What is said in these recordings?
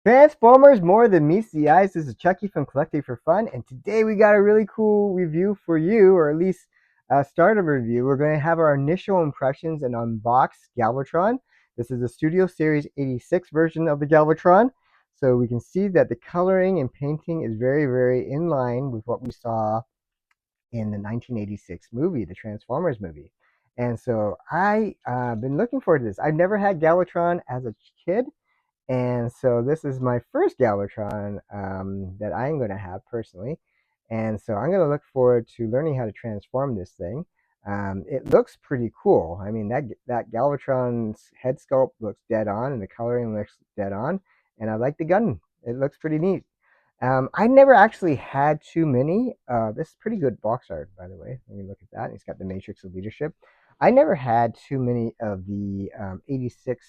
Transformers more than meets the eyes. This is Chucky from Collecting for Fun, and today we got a really cool review for you, or at least a start of a review. We're going to have our initial impressions and unbox Galvatron. This is the Studio Series 86 version of the Galvatron, so we can see that the coloring and painting is very, very in line with what we saw in the 1986 movie, the Transformers movie. And so I've been looking forward to this. I've never had Galvatron as a kid, and so this is my first Galvatron that I'm going to have personally. And so I'm going to look forward to learning how to transform this thing. It looks pretty cool. I mean, that Galvatron's head sculpt looks dead on, and the coloring looks dead on. And I like the gun. It looks pretty neat. I never actually had too many. This is pretty good box art, by the way. Let me look at that. He's got the Matrix of Leadership. I never had too many of the 86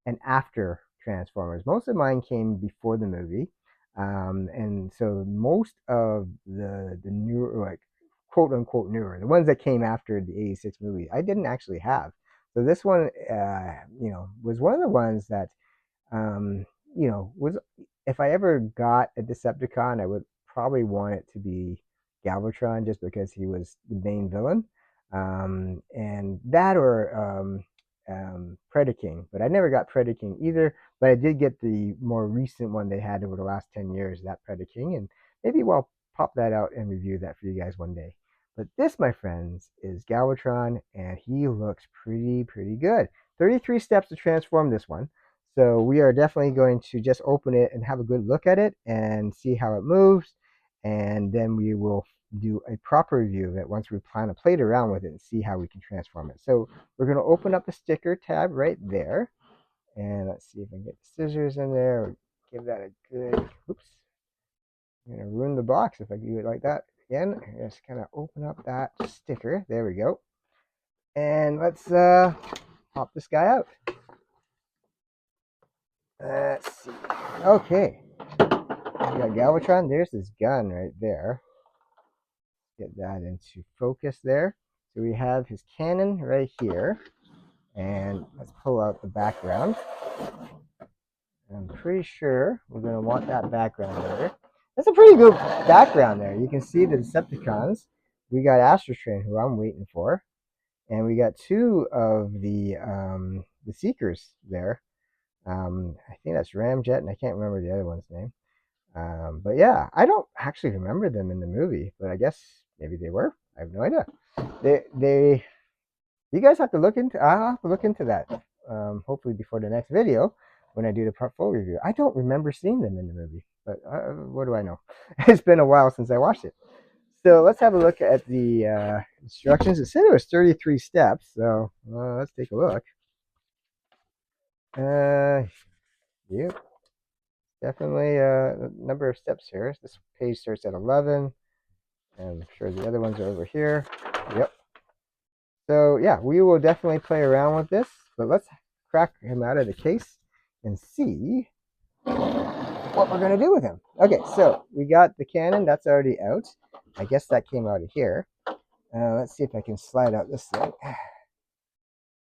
and after Transformers. Most of mine came before the movie. And so most of the newer, like quote unquote newer, the ones that came after the 86 movie, I didn't actually have. So this one, was one of the ones that um, was if I ever got a Decepticon, I would probably want it to be Galvatron just because he was the main villain. And that or Predaking, but I never got Predaking either. But I did get the more recent one they had over the last 10 years, that Predaking, and maybe we'll pop that out and review that for you guys one day. But this, my friends, is Galvatron, and he looks pretty good. 33 steps to transform this one. So we are definitely going to just open it and have a good look at it and see how it moves. And then we will do a proper review of it once we plan to play it around with it and see how we can transform it. So we're going to open up the sticker tab right there. And let's see if I can get the scissors in there. Or give that a good, oops. I'm going to ruin the box if I do it like that again. Just kind of open up that sticker. There we go. And let's pop this guy out. Let's see. Okay. We got Galvatron. There's his gun right there. Get that into focus there. So we have his cannon right here. And let's pull out the background. I'm pretty sure we're going to want that background there. That's a pretty good background there. You can see the Decepticons. We got Astrotrain, who I'm waiting for. And we got two of the Seekers there. I think that's Ramjet, and I can't remember the other one's name. But yeah, I don't actually remember them in the movie, but I guess maybe they were. I have no idea. You guys have to look into. I'll have to look into that. Hopefully before the next video when I do the full review. I don't remember seeing them in the movie, but what do I know? It's been a while since I watched it. So let's have a look at the instructions. It said it was 33 steps, so let's take a look. Yep, definitely a number of steps here. This page starts at 11, and I'm sure the other ones are over here. Yep. So yeah, we will definitely play around with this, but let's crack him out of the case and see what we're going to do with him. Okay, so we got the cannon. That's already out. I guess that came out of here. Let's see if I can slide out this thing.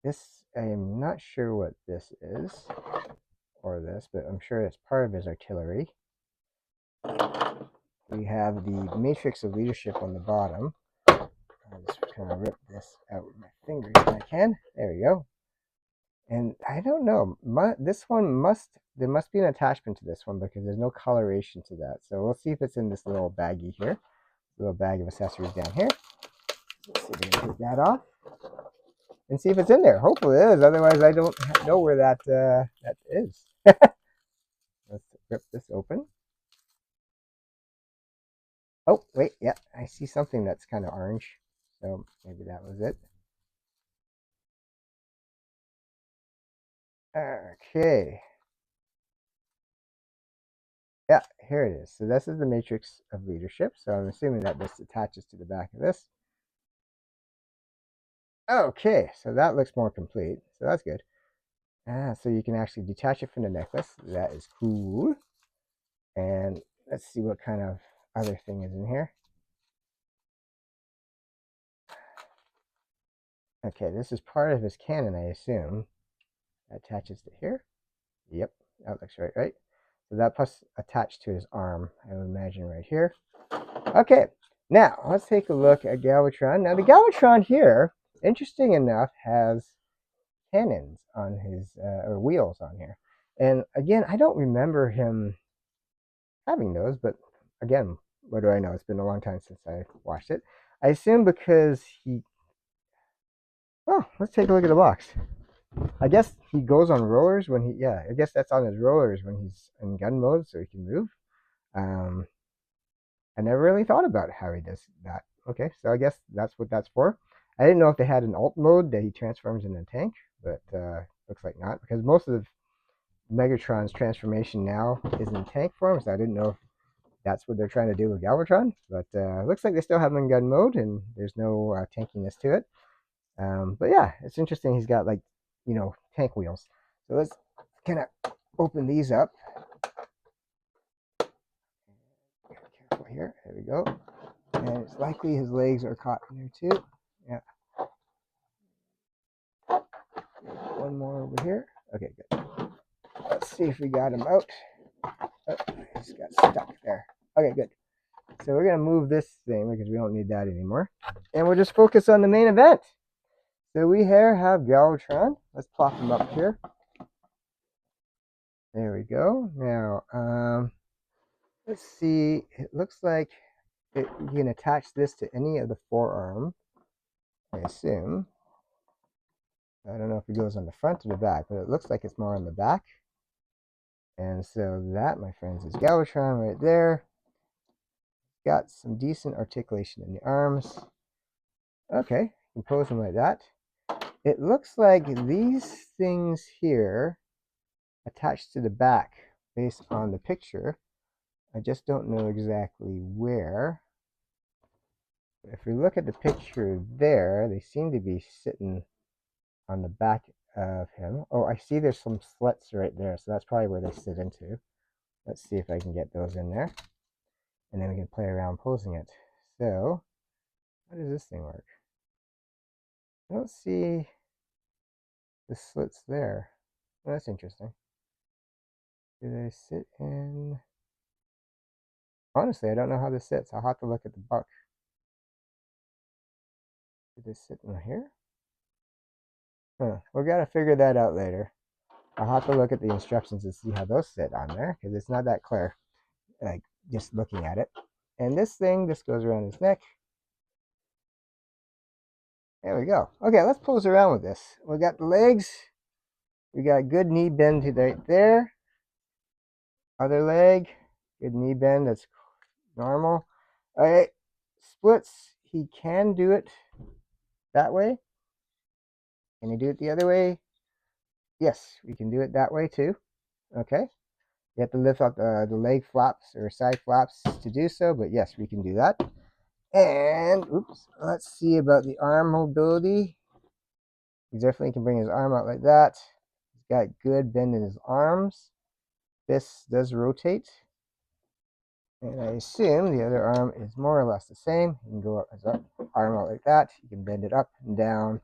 This, I am not sure what this is, or this, but I'm sure it's part of his artillery. We have the Matrix of Leadership on the bottom. I'll just kind of rip this out with my fingers if I can. There we go. And I don't know. This one there must be an attachment to this one because there's no coloration to that. So we'll see if it's in this little baggie here. Little bag of accessories down here. Let's see if we can take that off and see if it's in there. Hopefully it is. Otherwise, I don't know where that is. Let's rip this open. Oh, wait. Yeah, I see something that's kind of orange. So maybe that was it. Okay. Yeah, here it is. So this is the Matrix of Leadership. So I'm assuming that this attaches to the back of this. Okay, so that looks more complete. So that's good. So you can actually detach it from the necklace. That is cool. And let's see what kind of other thing is in here. Okay, this is part of his cannon, I assume. That attaches to here. Yep, that looks right. So that plus attached to his arm, I would imagine right here. Okay, now let's take a look at Galvatron. Now the Galvatron here, interesting enough, has cannons on his, or wheels on here. And again, I don't remember him having those, but again, what do I know? It's been a long time since I watched it. I assume because he, well, let's take a look at the box. I guess he goes on rollers when he, yeah, I guess that's on his rollers when he's in gun mode so he can move. Um, I never really thought about how he does that. Okay, so I guess that's what that's for. I didn't know if they had an alt mode that he transforms into a tank, but looks like not, because most of Megatron's transformation now is in tank form, so I didn't know if that's what they're trying to do with Galvatron, but looks like they still have him in gun mode, and there's no tankiness to it. But yeah, it's interesting. He's got, like, tank wheels. So let's kind of open these up. Careful here. There we go. And it's likely his legs are caught in there too. Yeah. One more over here. Okay, good. Let's see if we got him out. Oh, he's got stuck there. Okay, good. So we're going to move this thing because we don't need that anymore. And we'll just focus on the main event. So we here have Galvatron. Let's plop him up here. There we go. Now, let's see. It looks like you can attach this to any of the forearm, I assume. I don't know if it goes on the front or the back, but it looks like it's more on the back. And so that, my friends, is Galvatron right there. Got some decent articulation in the arms. Okay, compose them like that. It looks like these things here attached to the back based on the picture. I just don't know exactly where. If we look at the picture there, they seem to be sitting on the back of him. Oh, I see there's some slits right there, so that's probably where they sit into. Let's see if I can get those in there. And then we can play around posing it. So, how does this thing work? I don't see the slits there. Oh, that's interesting. Do they sit in? Honestly, I don't know how this sits. I'll have to look at the buck. Do they sit in here? Huh. We're gonna figure that out later. I'll have to look at the instructions and see how those sit on there, because it's not that clear, like just looking at it. And this thing just goes around his neck. There we go. Okay, let's pose around with this. We got the legs. We got good knee bend right there. Other leg, good knee bend. That's normal. All right, splits. He can do it that way. Can he do it the other way? Yes, we can do it that way too. Okay. You have to lift up the leg flaps or side flaps to do so, but yes, we can do that. And, oops, let's see about the arm mobility. He definitely can bring his arm out like that. He's got good bend in his arms. This does rotate. And I assume the other arm is more or less the same. You can go up his arm out like that. You can bend it up and down.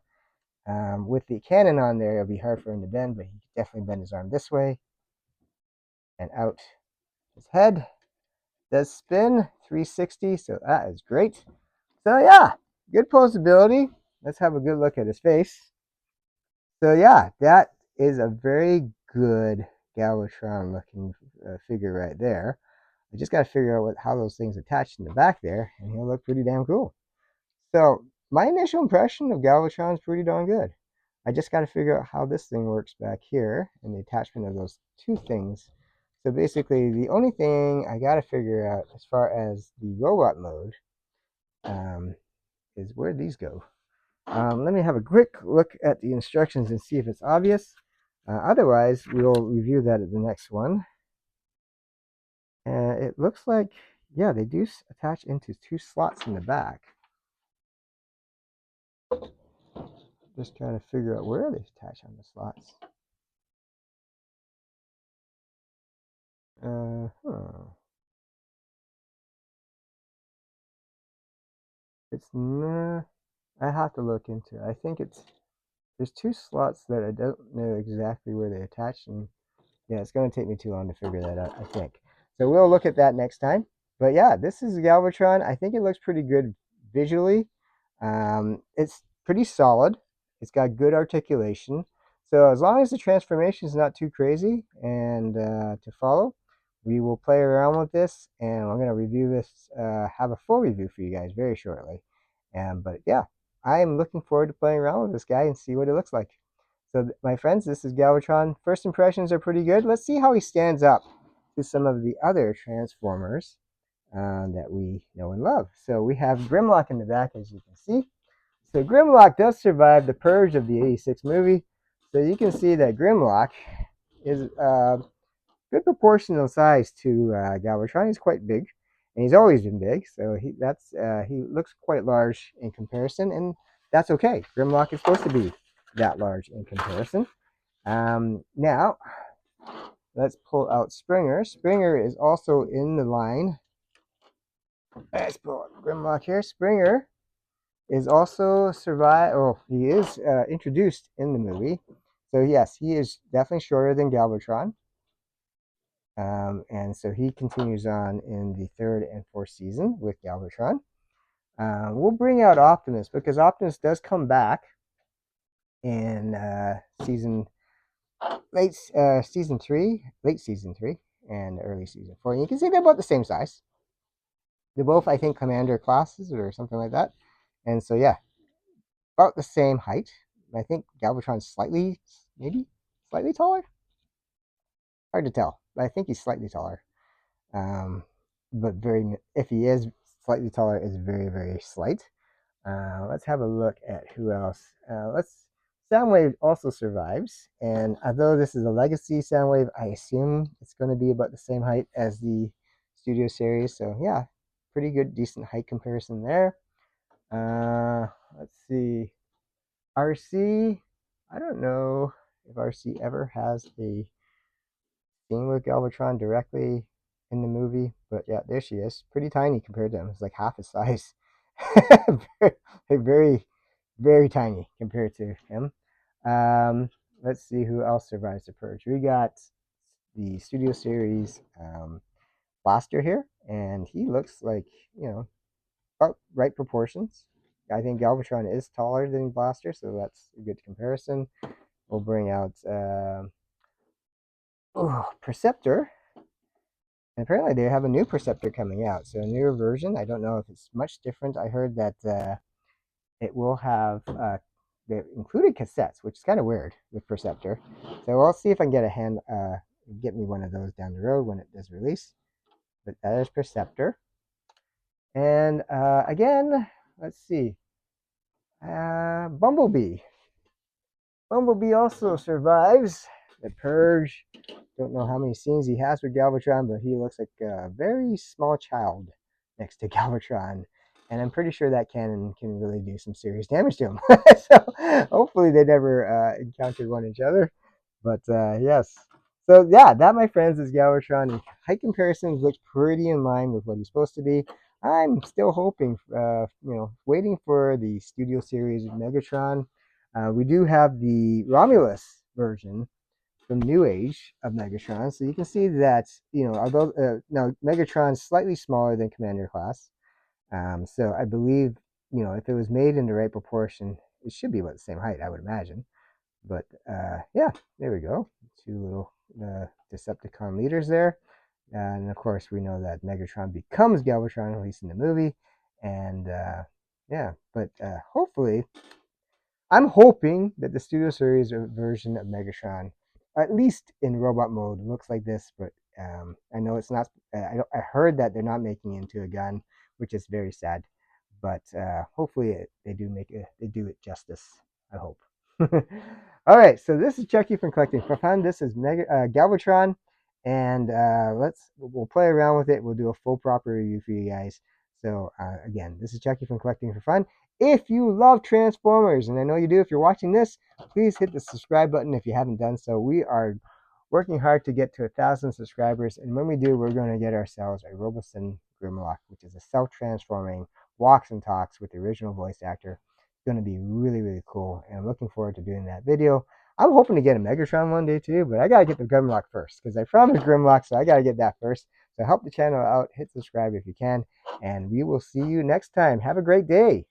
With the cannon on there, it'll be hard for him to bend, but he can definitely bend his arm this way and out. His head does spin 360, so that is great. So yeah, good posability. Let's have a good look at his face. So yeah, that is a very good Galvatron looking figure right there. I just got to figure out how those things attach in the back there, and he'll look pretty damn cool. So my initial impression of Galvatron is pretty darn good. I just got to figure out how this thing works back here and the attachment of those two things. So basically, the only thing I got to figure out as far as the robot mode is where these go. Let me have a quick look at the instructions and see if it's obvious. Otherwise, we'll review that at the next one. It looks like, yeah, they do attach into two slots in the back. Just trying to figure out where they attach on the slots. It's not. I have to look into it. I think there's two slots that I don't know exactly where they attach, and Yeah, it's going to take me too long to figure that out, I think. So we'll look at that next time. But yeah, this is Galvatron. I think it looks pretty good visually. It's pretty solid. It's got good articulation. So as long as the transformation is not too crazy and to follow, we will play around with this, and I'm going to review this, have a full review for you guys very shortly. But yeah, I am looking forward to playing around with this guy and see what it looks like. So, my friends, this is Galvatron. First impressions are pretty good. Let's see how he stands up to some of the other Transformers that we know and love. So, we have Grimlock in the back, as you can see. So, Grimlock does survive the purge of the '86 movie. So, you can see that Grimlock is good proportional size to Galvatron. He's quite big, and he's always been big. So, he looks quite large in comparison, and that's okay. Grimlock is supposed to be that large in comparison. Now, let's pull out Springer. Springer is also in the line. Let's pull out Grimlock here. Springer is also survive. Oh, he is introduced in the movie. So yes, he is definitely shorter than Galvatron. And so he continues on in the third and fourth season with Galvatron. We'll bring out Optimus because Optimus does come back in season 3, late season 3, and early season 4. And you can see they're about the same size. They're both, I think, commander classes or something like that. And so, yeah, about the same height. I think Galvatron's maybe slightly taller. Hard to tell, but I think he's slightly taller. But if he is slightly taller, it's very, very slight. Let's have a look at who else. Soundwave also survives, and although this is a legacy Soundwave, I assume it's going to be about the same height as the studio series. So yeah, pretty good, decent height comparison there. Let's see, RC. I don't know if RC ever has a scene with Galvatron directly in the movie, but yeah, there she is. Pretty tiny compared to him. It's like half his size. very, very, very tiny compared to him. Let's see who else survives the purge. We got the studio series Blaster here, and he looks like, about right proportions. I think Galvatron is taller than Blaster, so that's a good comparison. We'll bring out Perceptor. And apparently they have a new Perceptor coming out, so a newer version. I don't know if it's much different. I heard that it will have they included cassettes, which is kind of weird with Perceptor. So I'll see if I can get me one of those down the road when it does release. But that is Perceptor. And again, let's see, Bumblebee. Bumblebee also survives the purge. Don't know how many scenes he has with Galvatron, but he looks like a very small child next to Galvatron. And I'm pretty sure that cannon can really do some serious damage to him. So hopefully they never encountered one each other. But yes. So yeah, that, my friends, is Galvatron. Height comparisons looks pretty in line with what he's supposed to be. I'm still hoping, waiting for the studio series of Megatron. We do have the Romulus version from New Age of Megatron. So you can see that, although now Megatron's slightly smaller than Commander Class. So I believe, if it was made in the right proportion, it should be about the same height, I would imagine. But yeah, there we go. Two little Decepticon leaders there. And of course, we know that Megatron becomes Galvatron, at least in the movie. And yeah, but hopefully, I'm hoping that the studio series version of Megatron, at least in robot mode, looks like this. But I know it's not. I heard that they're not making it into a gun, which is very sad. But hopefully they do it justice. I hope. All right, so this is Chucky from Collecting for Fun. This is Galvatron, and we'll play around with it. We'll do a full proper review for you guys. So again, this is Chucky from Collecting for Fun. If you love Transformers, and I know you do if you're watching this, please hit the subscribe button if you haven't done so. We are working hard to get to 1,000 subscribers, and when we do, we're going to get ourselves a Roboson Grimlock, which is a self-transforming walks and talks with the original voice actor. It's going to be really, really cool, and I'm looking forward to doing that video. I'm hoping to get a Megatron one day too, but I gotta get the Grimlock first because I promised Grimlock, so I gotta get that first. So help the channel out, hit subscribe if you can, and we will see you next time. Have a great day.